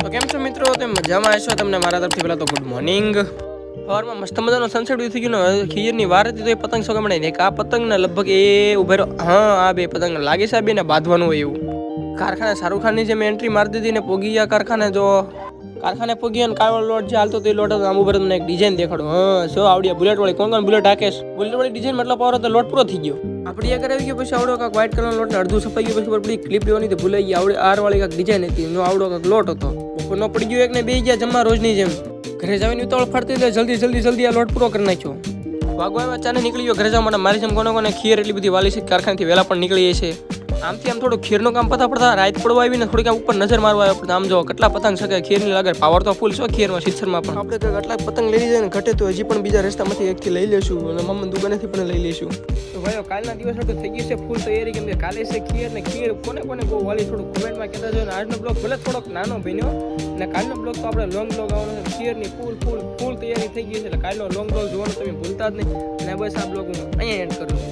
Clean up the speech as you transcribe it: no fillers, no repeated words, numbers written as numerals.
તો કેમ છો મિત્રો? તમે મજામાં હશો? તમને મારા તરફથી પહેલાં તો ગુડ મોર્નિંગ. સવારમાં મસ્ત મજાનો સનસેટ થઈ ગયો ને ખીરની વાર હતી તો એ પતંગ સગમણાઈ ને આ પતંગને લગભગ એ ઉભેરો આ બે પતંગ લાગે છે બેને બાંધવાનું હોય એવું. કારખાને શાહરુખ ખાનની જે મેં એન્ટ્રી મારી દીધી ને પોગી ગયા કારખાને કારખાને પોગી અને કાળો લોટ જે હાલતો તો એ લોટ આમ ઉપર તમને એક ડિઝાઇન દેખાડો. શું આવડ્યા બુલેટ વાળી કોણ બુલેટ હાકેશ બુલેટ વાળી ડિઝાઇન મતલબ પાવર તો લોટ પૂરો થઈ ગયો. આપણી આગળ આવી ગયો પછી આવડો કાંક વ્હાઇટ કલરનો લોટ અડધું સફાઈ ગયું પછી આપણી ક્લિપ લેવાની તો ભૂલાઈ ગઈ. આવડે આર વાળી કાંક ડિઝાઇન હતી નો આવડો કાંક લોટ હતો. ન પડી ગયો એક ને બે ગયા જમવા રોજની જેમ. ઘરે જવાની ઉતાવળ ફરતી એટલે જલ્દી આ લોટ પૂરો કરી નાખ્યો. વાગવામાં ચાને નીકળી ગયો ઘરે જવા માટે. મારી જેમ કોને ખીર એટલી બધી વાલી છે કારખાનેથી વહેલા પણ નીકળીએ છે. આમથી આમ થોડું ખીરનું કામ પડતા રાત પડવા આવીને થોડીક આમ ઉપર નજર મારવા આવ્યો. આમ જો કેટલા પતંગ શકે ખીરની લાગે પાવર તો ફૂલ છે ખીરમાં શીતસરમાં પણ. આપણે કેટલા પતંગ લઈ જાય ને ઘટે તો હજી પણ બીજા રસ્તામાંથી એકથી લઈ લેશું અને મમ્મી દુકાનેથી પણ લઈ લેશું. તો ભાઈઓ કાલના દિવસ તો થઈ ગયું છે ફૂલ તૈયારી કેમ કે કાલે છે ખીર ને ખીર કોને બહુ વાલી થોડું કોમેન્ટમાં કહેતા જો. આજનો બ્લોગ ભલે થોડોક નાનો બન્યો અને કાલનો બ્લોગ તો આપણે લોંગ બ્લોગ આવવાનો છે. ખીરની ફૂલ તૈયારી થઈ ગઈ છે એટલે કાલનો લોંગ બ્લોગ જોવાનું તમે ભૂલતા જ નહીં. અને બસ આ બ્લોગ હું અહીંયા એન્ડ કરું છું.